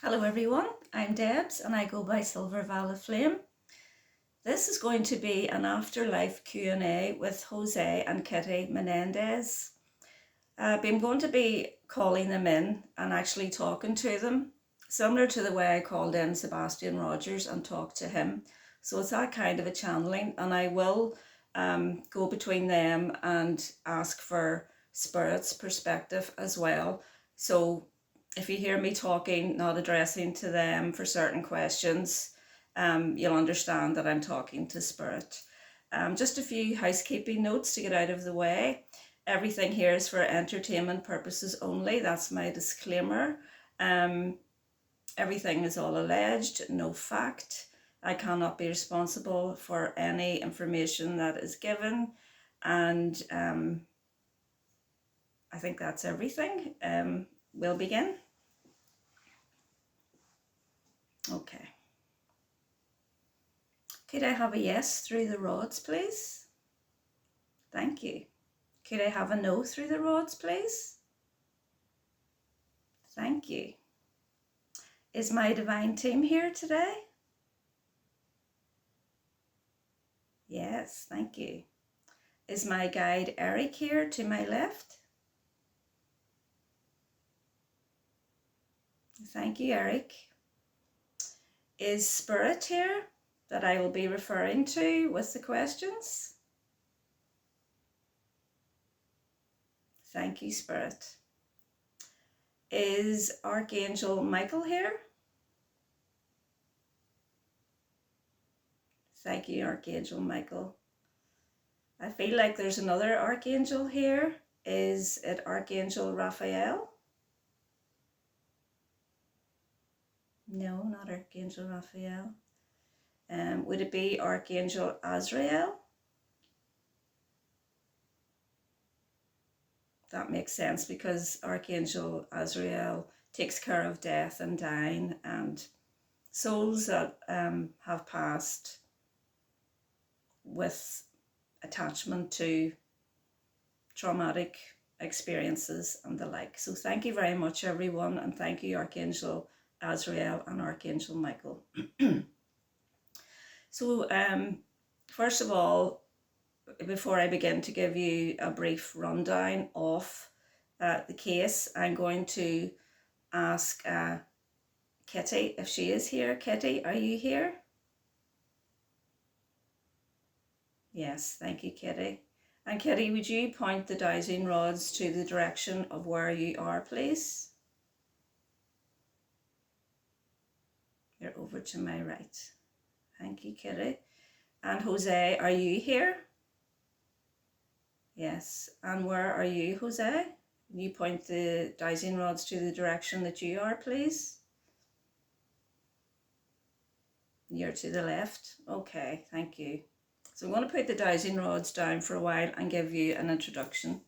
Hello everyone, I'm Debs and I go by Silver Valley Flame. This is going to be an afterlife Q&A with Jose and Kitty Menendez. I'm going to be calling them in and actually talking to them, similar to the way I called in Sebastian Rogers and talked to him. So it's that kind of a channeling, and I will go between them and ask for Spirit's perspective as well. So if you hear me talking, not addressing to them for certain questions, you'll understand that I'm talking to Spirit. Just a few housekeeping notes to get out of the way. Everything here is for entertainment purposes only. That's my disclaimer. Everything is all alleged, no fact. I cannot be responsible for any information that is given. And I think that's everything. We'll begin. Okay. Could I have a yes through the rods, please? Thank you. Could I have a no through the rods, please? Thank you. Is my divine team here today? Yes, thank you. Is my guide Erik here to my left? Thank you, Erik. Is Spirit here that I will be referring to with the questions? Thank you, Spirit. Is Archangel Michael here? Thank you, Archangel Michael. I feel like there's another Archangel here. Is it Archangel Raphael? No, not Archangel Raphael. Would it be Archangel Azrael? That makes sense because Archangel Azrael takes care of death and dying and souls that have passed with attachment to traumatic experiences and the like. So thank you very much, everyone, and thank you, Archangel Azrael and Archangel Michael. So first of all, before I begin to give you a brief rundown of the case, I'm going to ask Kitty if she is here. Kitty, are you here? Yes, thank you, Kitty. And Kitty, would you point the dowsing rods to the direction of where you are, please? You're over to my right. Thank you, Kitty. And Jose, are you here? Yes. And where are you, Jose? Can you point the dowsing rods to the direction that you are, please? You're to the left. Okay, thank you. So I'm going to put the dowsing rods down for a while and give you an introduction.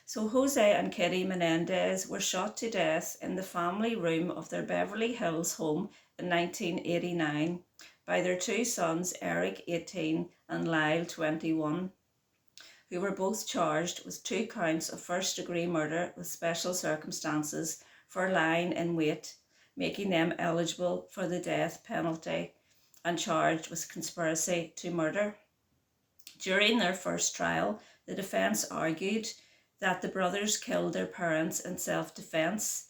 So Jose and Kitty Menendez were shot to death in the family room of their Beverly Hills home in 1989 by their two sons, Erik, 18, and Lyle, 21, who were both charged with 2 counts of first-degree murder with special circumstances for lying in wait, making them eligible for the death penalty, and charged with conspiracy to murder. During their first trial, the defence argued that the brothers killed their parents in self-defence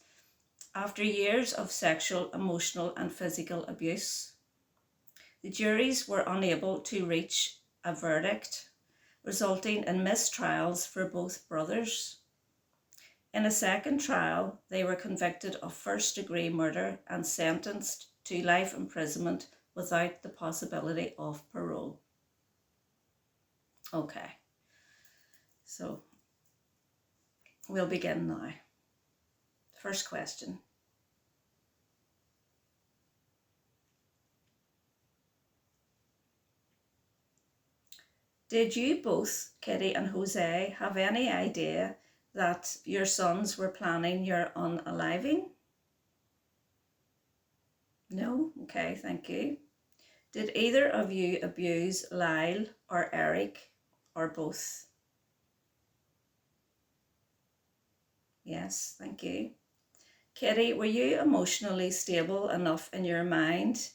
after years of sexual, emotional and physical abuse. The juries were unable to reach a verdict, resulting in mistrials for both brothers. In a second trial, they were convicted of first-degree murder and sentenced to life imprisonment without the possibility of parole. Okay, so we'll begin now. First question. Did you both, Kitty and Jose, have any idea that your sons were planning your unaliving? No? Okay, thank you. Did either of you abuse Lyle or Erik, or both? Yes, thank you. Kitty, were you emotionally stable enough in your mind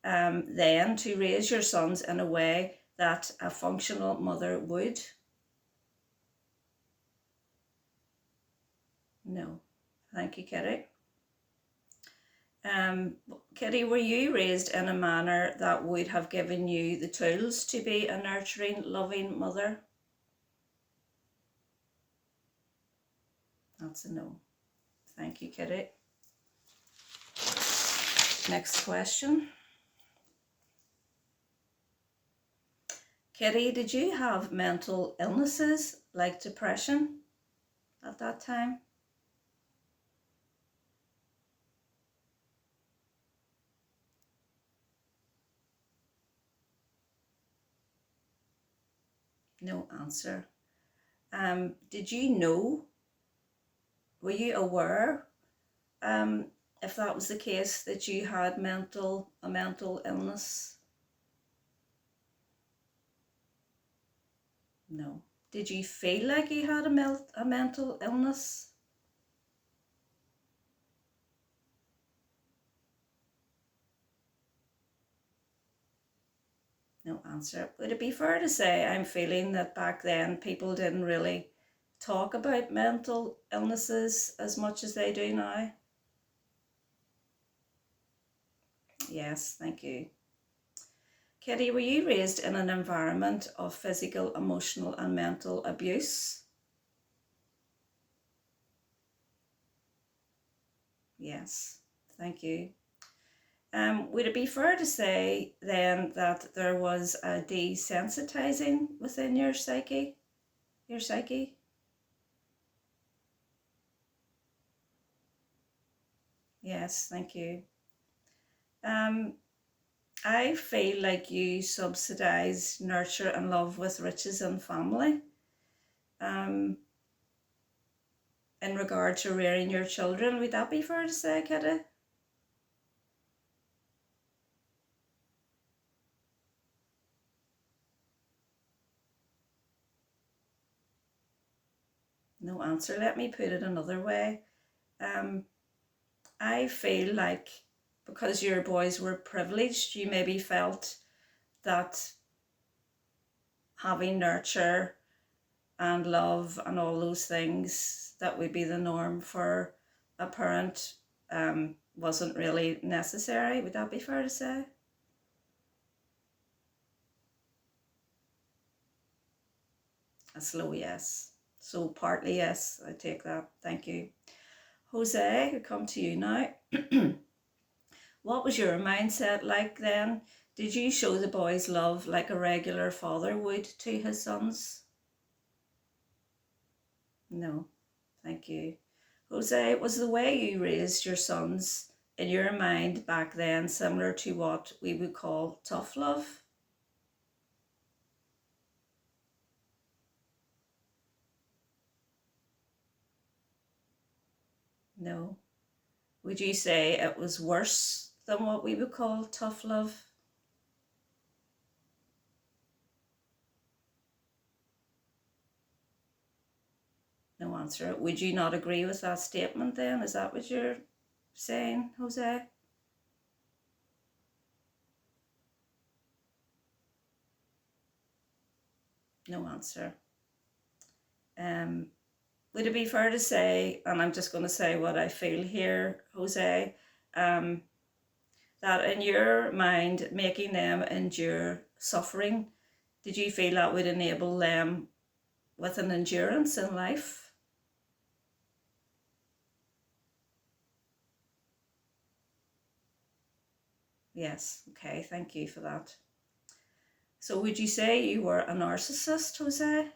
then to raise your sons in a way that a functional mother would? No. Thank you, Kitty. Kitty, were you raised in a manner that would have given you the tools to be a nurturing, loving mother? That's a no. Thank you, Kitty. Next question. Kitty, did you have mental illnesses like depression at that time? No answer. Did you know, were you aware if that was the case, that you had a mental illness? No. Did you feel like you had a mental illness? No answer. Would it be fair to say I'm feeling that back then people didn't really talk about mental illnesses as much as they do now? Yes, thank you. Kitty, were you raised in an environment of physical, emotional and mental abuse? Yes, thank you. Would it be fair to say then that there was a desensitizing within your psyche? Yes, thank you. I feel like you subsidize nurture and love with riches and family. In regard to rearing your children, would that be fair to say, Kitty? No answer. Let me put it another way. I feel like because your boys were privileged, you maybe felt that having nurture and love and all those things that would be the norm for a parent wasn't really necessary. Would that be fair to say? A slow yes. So partly yes, I take that. Thank you. Jose, we come to you now. What was your mindset like then? Did you show the boys love like a regular father would to his sons? No, thank you. Jose, was the way you raised your sons in your mind back then similar to what we would call tough love? No. Would you say it was worse than what we would call tough love? No answer. Would you not agree with that statement then? Is that what you're saying, Jose? No answer. Would it be fair to say, and I'm just going to say what I feel here, Jose, that in your mind, making them endure suffering, did you feel that would enable them with an endurance in life? Yes, okay, thank you for that. So would you say you were a narcissist, Jose?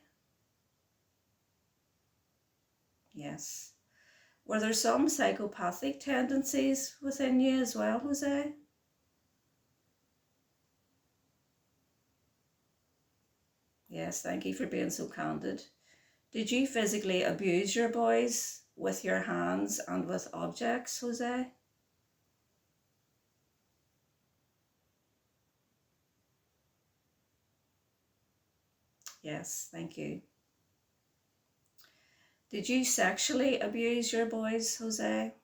Yes. Were there some psychopathic tendencies within you as well, Jose? Yes, thank you for being so candid. Did you physically abuse your boys with your hands and with objects, Jose? Yes, thank you. Did you sexually abuse your boys, Jose?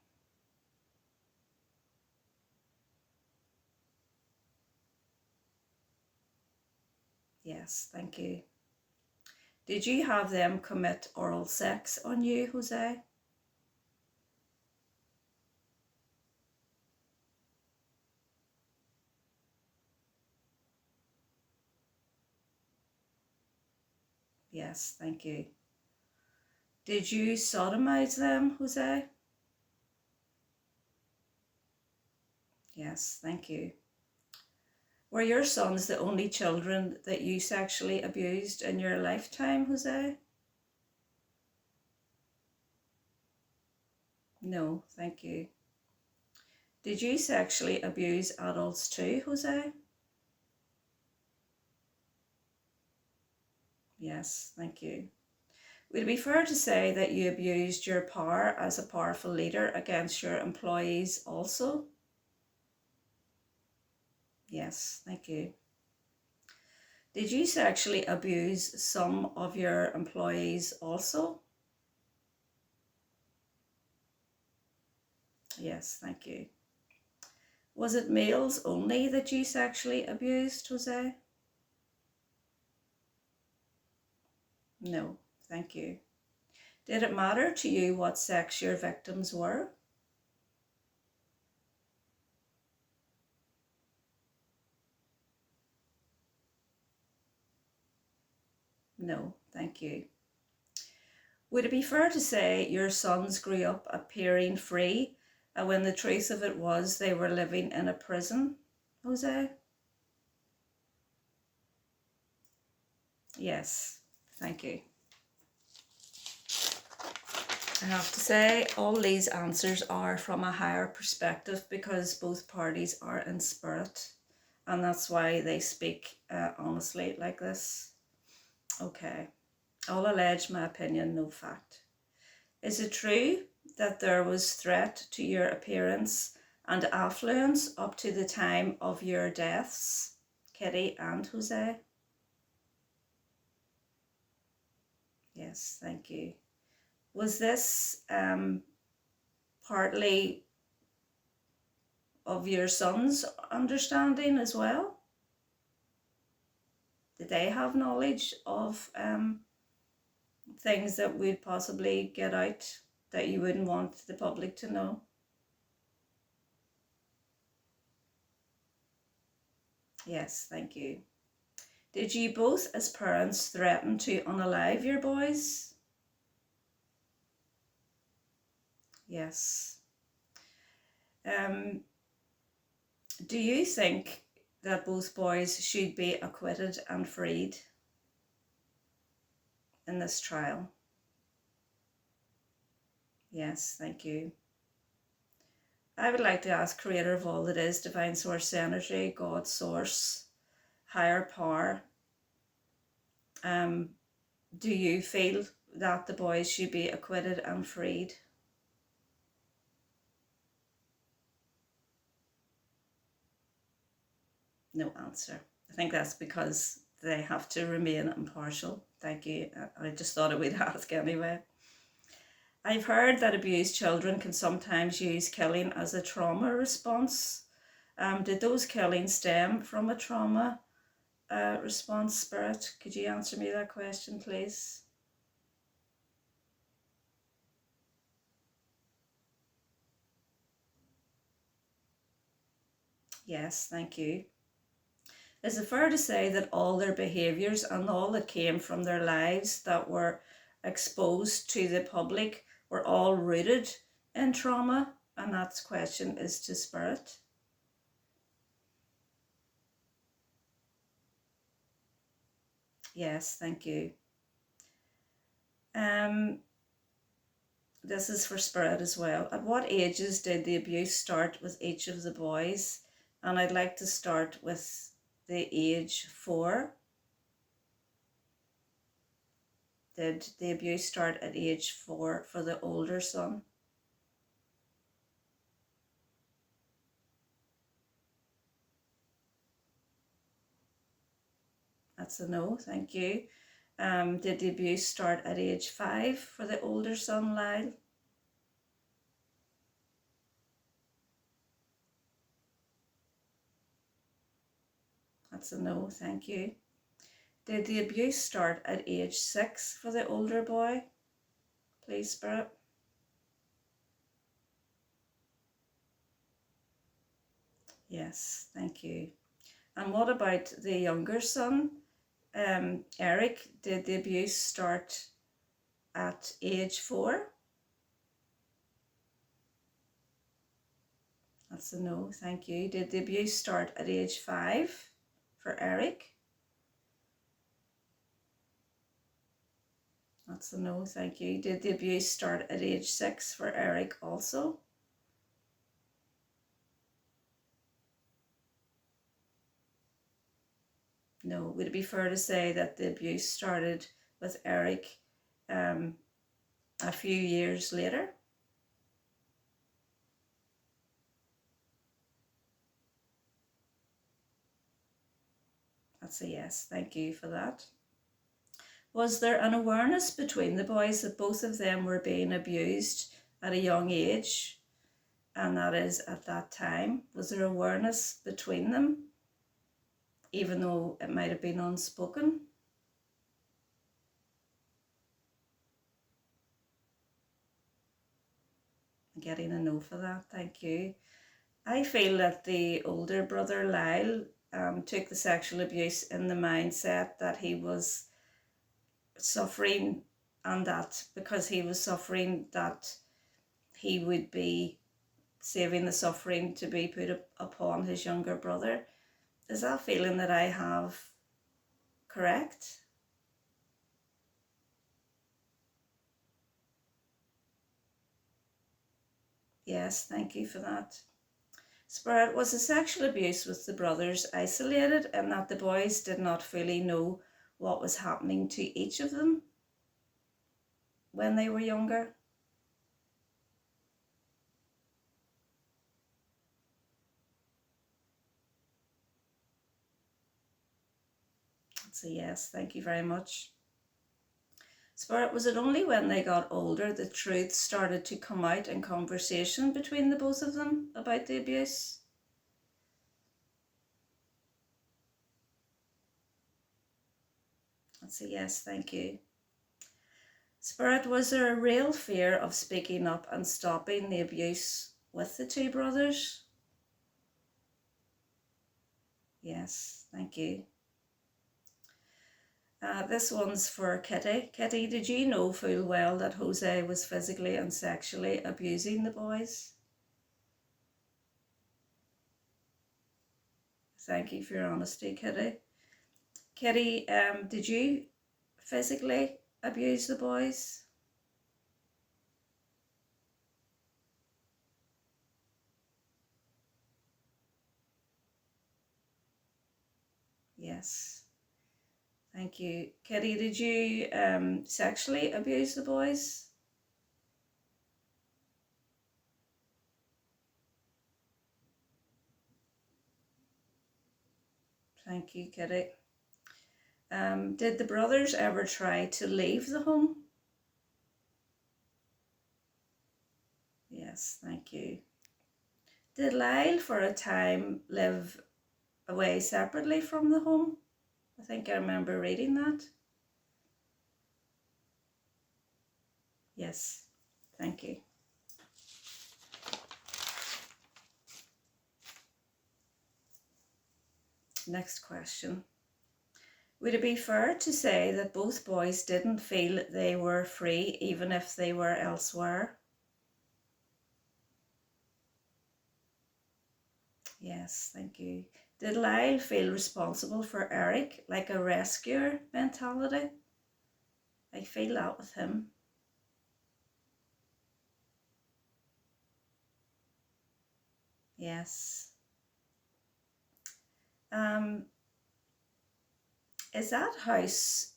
Yes, thank you. Did you have them commit oral sex on you, Jose? Yes, thank you. Did you sodomize them, Jose? Yes, thank you. Were your sons the only children that you sexually abused in your lifetime, Jose? No, thank you. Did you sexually abuse adults too, Jose? Yes, thank you. Would it be fair to say that you abused your power as a powerful leader against your employees also? Yes, thank you. Did you sexually abuse some of your employees also? Yes, thank you. Was it males only that you sexually abused, Jose? No, thank you. Did it matter to you what sex your victims were? No, thank you. Would it be fair to say your sons grew up appearing free when the truth of it was they were living in a prison, Jose? Yes, thank you. I have to say all these answers are from a higher perspective because both parties are in spirit, and that's why they speak honestly like this. Okay. All alleged, my opinion, no fact. Is it true that there was threat to your appearance and affluence up to the time of your deaths, Kitty and Jose? Yes, thank you. Was this partly of your son's understanding as well? Did they have knowledge of things that would possibly get out that you wouldn't want the public to know? Yes, thank you. Did you both as parents threaten to unalive your boys? Yes. Do you think that both boys should be acquitted and freed in this trial? Yes, thank you. I would like to ask Creator of all that is, Divine Source Energy, God Source, Higher Power, do you feel that the boys should be acquitted and freed? No answer. I think that's because they have to remain impartial. Thank you. I just thought I would ask anyway. I've heard that abused children can sometimes use killing as a trauma response. Did those killings stem from a trauma response, Spirit? Could you answer me that question, please? Yes, thank you. Is it fair to say that all their behaviours and all that came from their lives that were exposed to the public were all rooted in trauma? And that question is to Spirit. Yes, thank you. This is for Spirit as well. At what ages did the abuse start with each of the boys? And I'd like to start with the age 4. Did the abuse start at age 4 for the older son? That's a no, thank you. Did the abuse start at age 5 for the older son, Lyle? That's a no, thank you. Did the abuse start at age 6 for the older boy? Please, Spirit. Yes, thank you. And what about the younger son, Erik? Did the abuse start at age 4? That's a no, thank you. Did the abuse start at age 5 for Erik? That's a no, thank you. Did the abuse start at age 6 for Erik also? No. Would it be fair to say that the abuse started with Erik a few years later? That's a yes, thank you for that. Was there an awareness between the boys that both of them were being abused at a young age? And that is at that time. Was there awareness between them, even though it might have been unspoken? I'm getting a no for that, thank you. I feel that the older brother, Lyle, took the sexual abuse in the mindset that he was suffering, and that because he was suffering that he would be saving the suffering to be put upon his younger brother. Is that feeling that I have correct? Yes, thank you for that. Spirit, was the sexual abuse with the brothers isolated in that the boys did not fully know what was happening to each of them when they were younger? That's a yes, thank you very much. Spirit, was it only when they got older the truth started to come out in conversation between the both of them about the abuse? That's a yes, thank you. Spirit, was there a real fear of speaking up and stopping the abuse with the two brothers? Yes, thank you. This one's for Kitty. Kitty, did you know full well that Jose was physically and sexually abusing the boys? Thank you for your honesty, Kitty. Kitty, did you physically abuse the boys? Yes. Thank you. Kitty, did you sexually abuse the boys? Thank you, Kitty. Did the brothers ever try to leave the home? Yes, thank you. Did Lyle for a time live away separately from the home? I think I remember reading that. Yes, thank you. Next question. Would it be fair to say that both boys didn't feel they were free even if they were elsewhere? Yes, thank you. Did Lyle feel responsible for Erik, like a rescuer mentality? I feel that with him. Yes. Is that house,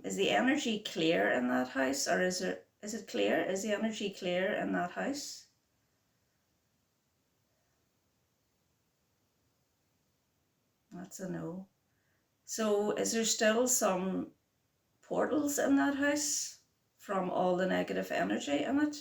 is the energy clear in that house, or is it clear? Is the energy clear in that house? That's a no. So is there still some portals in that house from all the negative energy in it?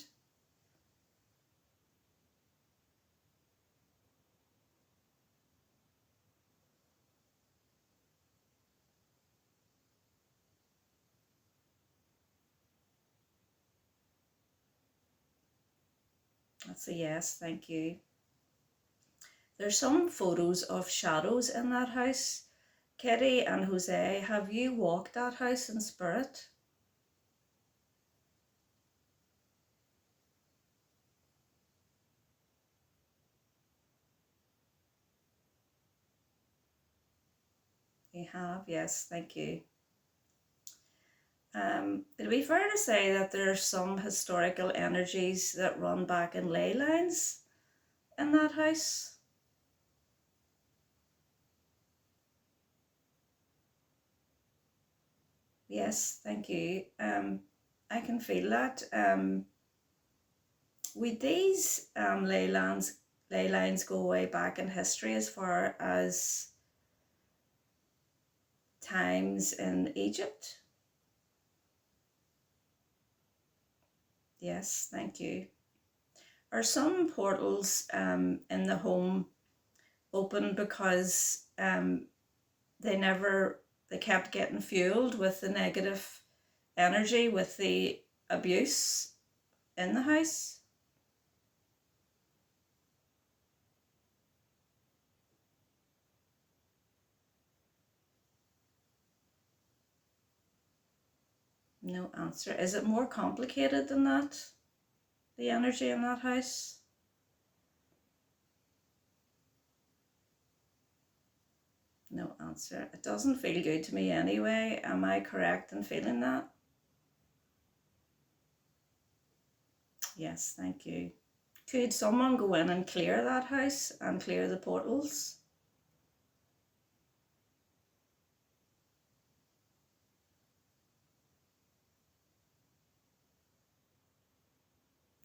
That's a yes, thank you. There's some photos of shadows in that house. Kitty and Jose, have you walked that house in spirit? You have, yes, thank you. It'd be fair to say that there are some historical energies that run back in ley lines in that house. Yes, thank you. I can feel that. With these ley lines go way back in history as far as times in Egypt. Yes, thank you. Are some portals in the home open because they kept getting fueled with the negative energy, with the abuse in the house? No answer. Is it more complicated than that? The energy in that house? No answer. It doesn't feel good to me anyway. Am I correct in feeling that? Yes, thank you. Could someone go in and clear that house and clear the portals?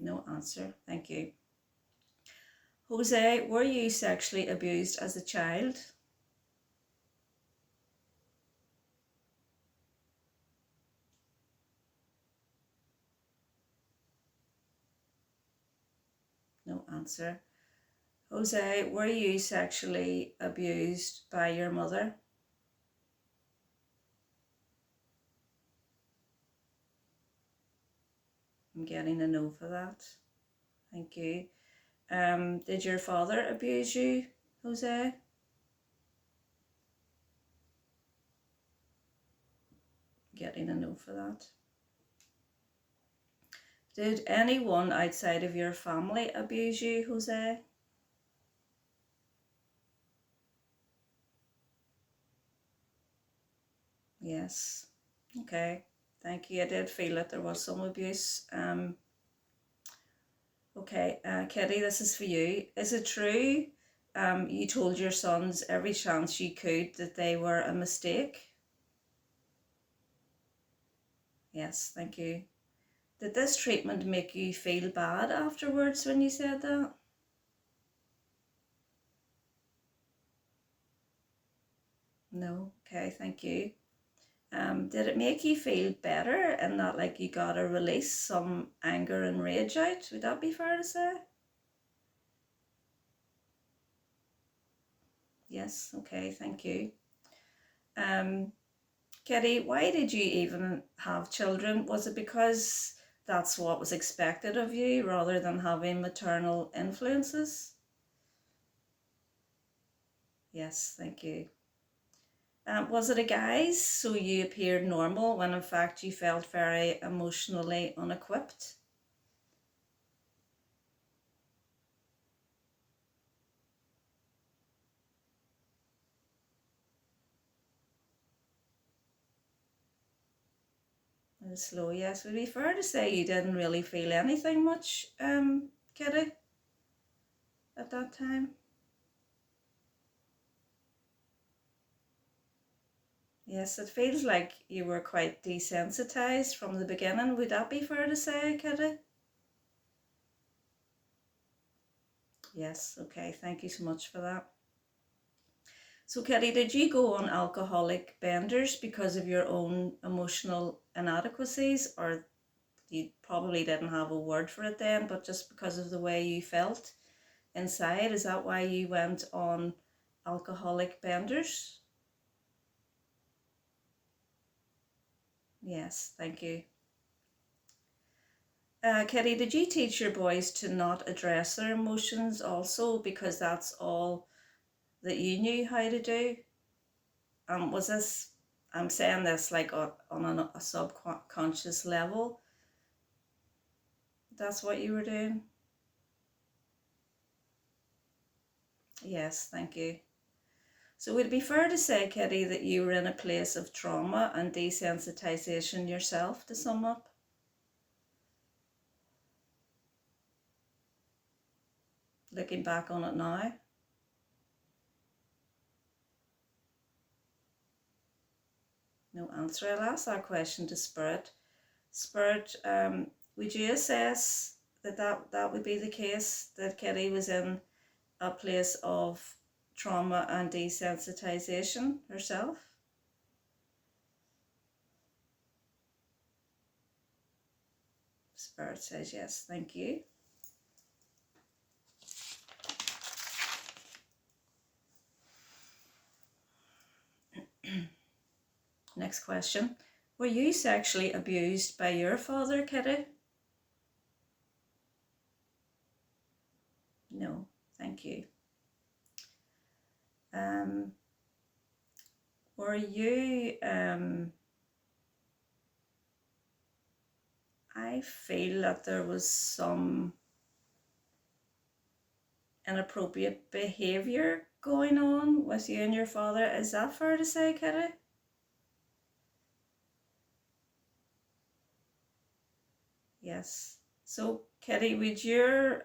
No answer. Thank you. Jose, were you sexually abused as a child? No answer. Jose, were you sexually abused by your mother? I'm getting a no for that. Thank you. Did your father abuse you, Jose? Getting a no for that. Did anyone outside of your family abuse you, Jose? Yes. Okay. Thank you. I did feel that there was some abuse. Okay, Kitty, this is for you. Is it true you told your sons every chance you could that they were a mistake? Yes, thank you. Did this treatment make you feel bad afterwards when you said that? No. Okay, thank you. Did it make you feel better in that, like, you got to release some anger and rage out? Would that be fair to say? Yes, okay, thank you. Kitty, why did you even have children? Was it because that's what was expected of you rather than having maternal influences? Yes, thank you. Was it a guise so you appeared normal when in fact you felt very emotionally unequipped? It was slow, yes. Would it be fair to say you didn't really feel anything much, Kitty, at that time? Yes, it feels like you were quite desensitized from the beginning. Would that be fair to say, Kitty? Yes, okay, thank you so much for that. So, Kitty, did you go on alcoholic benders because of your own emotional inadequacies, or you probably didn't have a word for it then, but just because of the way you felt inside? Is that why you went on alcoholic benders? Yes, thank you. Kitty, did you teach your boys to not address their emotions also because that's all that you knew how to do? Was this, I'm saying this like on a subconscious level, that's what you were doing? Yes, thank you. So would it be fair to say, Kitty, that you were in a place of trauma and desensitization yourself, to sum up? Looking back on it now? No answer. I'll ask that question to Spirit. Spirit, would you assess that would be the case, that Kitty was in a place of trauma and desensitization herself? Spirit says yes, thank you. Next question. Were you sexually abused by your father, Kitty? No, thank you. Were you, I feel that there was some inappropriate behaviour going on with you and your father. Is that fair to say, Kitty? Yes. So, Kitty, would your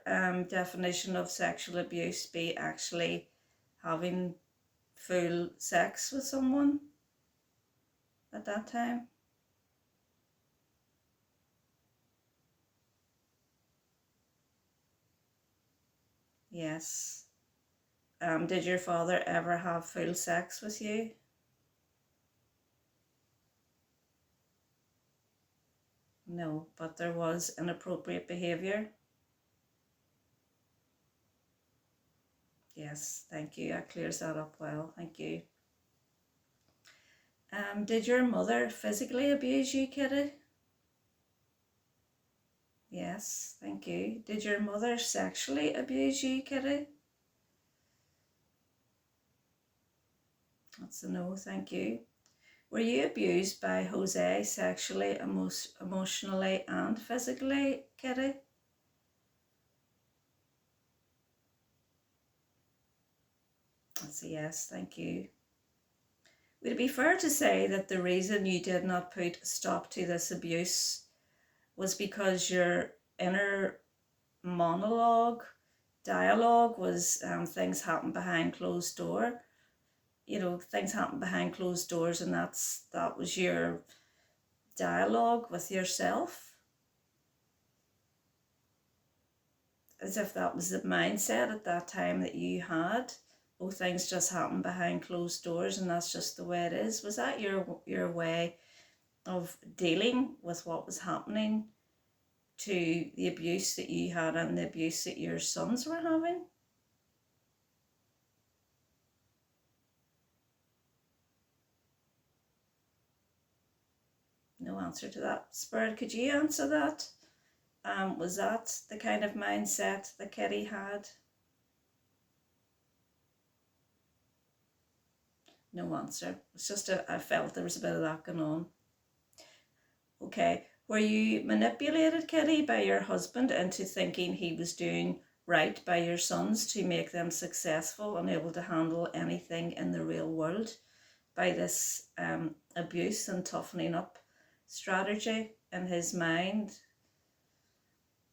definition of sexual abuse be actually having full sex with someone at that time? Yes. Did your father ever have full sex with you? No, but there was inappropriate behaviour. Yes, thank you. That clears that up well. Thank you. Did your mother physically abuse you, Kitty? Yes, thank you. Did your mother sexually abuse you, Kitty? That's a no, thank you. Were you abused by Jose sexually, emotionally and physically, Kitty? That's a yes, thank you. Would it be fair to say that the reason you did not put a stop to this abuse was because your inner dialogue was things happen behind closed door? You know, things happen behind closed doors, and that was your dialogue with yourself, as if that was the mindset at that time that you had. Oh, things just happen behind closed doors and that's just the way it is. Was that your way of dealing with what was happening to the abuse that you had and the abuse that your sons were having? No answer to that. Spirit, could you answer that? Was that the kind of mindset that Kitty had? No answer. It's just I felt there was a bit of that going on. Okay. Were you manipulated, Kitty, by your husband into thinking he was doing right by your sons to make them successful and able to handle anything in the real world by this abuse and toughening up strategy in his mind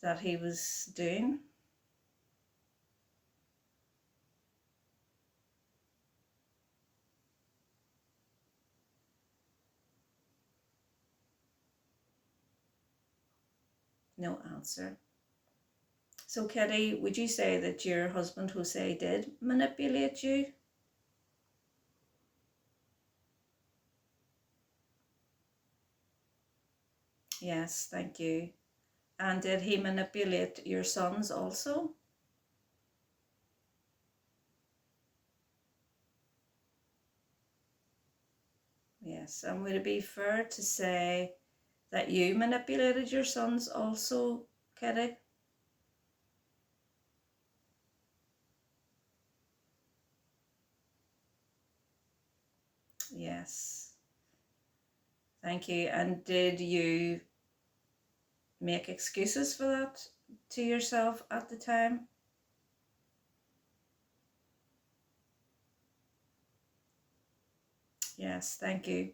that he was doing? No answer. So, Kitty, would you say that your husband Jose did manipulate you? Yes, thank you. And did he manipulate your sons also? Yes, and would it be fair to say that you manipulated your sons also, Kitty? Yes. Thank you. And did you make excuses for that to yourself at the time? Yes, thank you.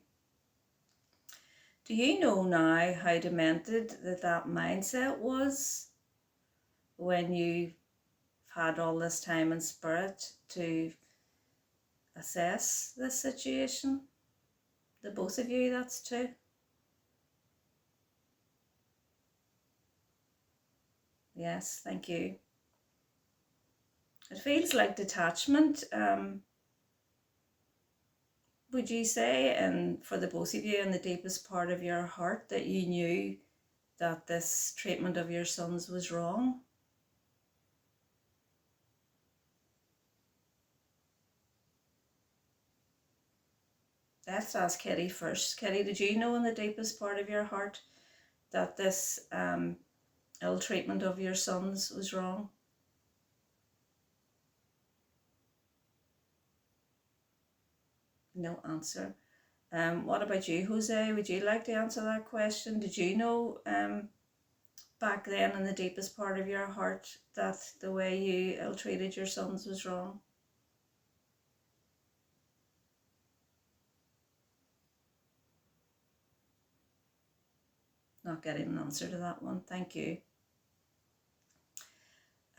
Do you know now how demented that mindset was when you've had all this time and spirit to assess this situation? The both of you, that's true. Yes, thank you. It feels like detachment. Would you say, and for the both of you, in the deepest part of your heart, that you knew that this treatment of your sons was wrong? Let's ask Kitty first. Kitty, did you know in the deepest part of your heart that this ill treatment of your sons was wrong? No answer. What about you, Jose? Would you like to answer that question? Did you know back then in the deepest part of your heart that the way you ill-treated your sons was wrong? Not getting an answer to that one. Thank you.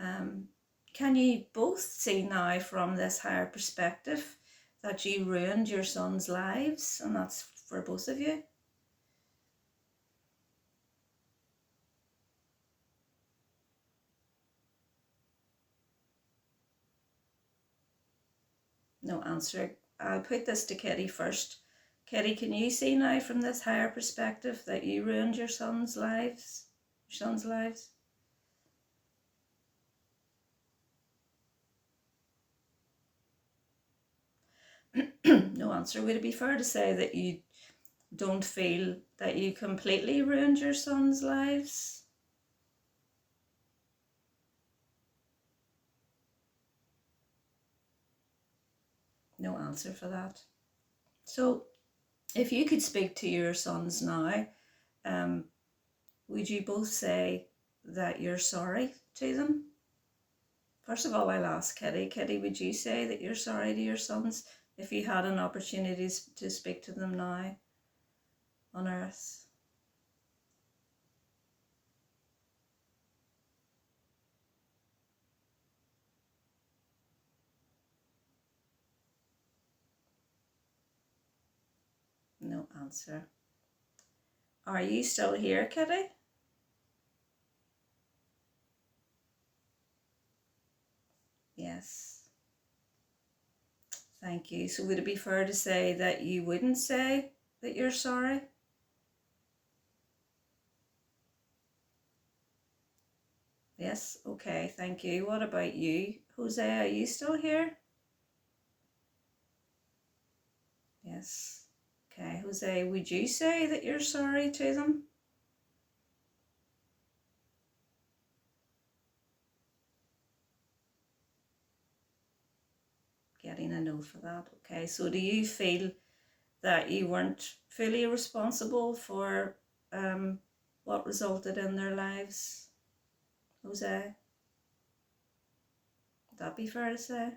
Can you both see now from this higher perspective that you ruined your sons' lives? And that's for both of you. No answer. I'll put this to Kitty first. Kitty, can you see now from this higher perspective that you ruined your sons' lives? Your sons' lives? No answer. Would it be fair to say that you don't feel that you completely ruined your sons' lives? No answer for that. So, if you could speak to your sons now, would you both say that you're sorry to them? First of all, I'll ask Kitty. Kitty, would you say that you're sorry to your sons if you had an opportunity to speak to them now on earth? No answer. Are you still here, Kitty? Yes. Thank you. So would it be fair to say that you wouldn't say that you're sorry? Yes, okay, thank you. What about you, Jose? Are you still here? Yes. Okay, Jose, would you say that you're sorry to them? Getting a no for that. Okay, so do you feel that you weren't fully responsible for what resulted in their lives, Jose? Would that be fair to say?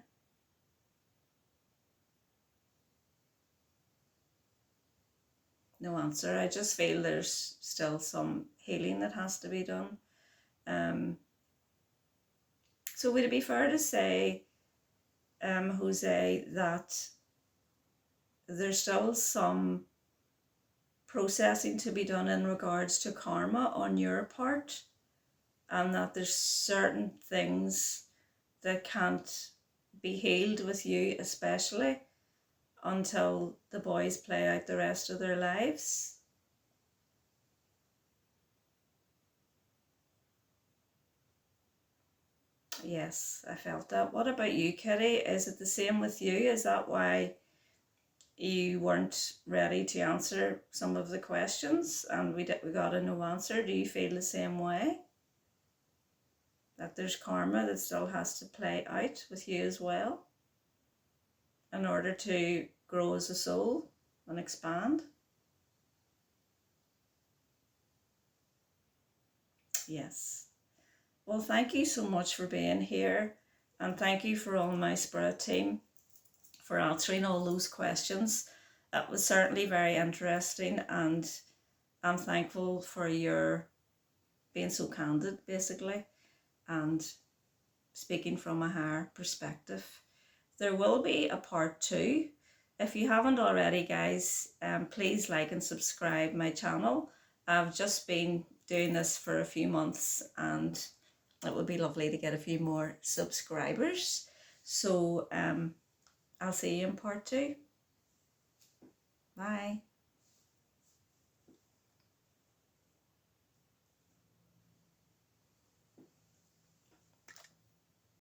No answer. I just feel there's still some healing that has to be done. So would it be fair to say, Jose, that there's still some processing to be done in regards to karma on your part, and that there's certain things that can't be healed with you, especially until the boys play out the rest of their lives? Yes, I felt that. What about you, Kitty? Is it the same with you? Is that why you weren't ready to answer some of the questions and we got a no answer? Do you feel the same way? that there's karma that still has to play out with you as well in order to grow as a soul and expand. Yes. Well, thank you so much for being here, and thank you for all my spirit team for answering all those questions. It was certainly very interesting, and I'm thankful for your being so candid, basically, and speaking from a higher perspective. There will be a part 2. If you haven't already, guys, please like and subscribe my channel. I've just been doing this for a few months, and it would be lovely to get a few more subscribers. So I'll see you in part 2. Bye.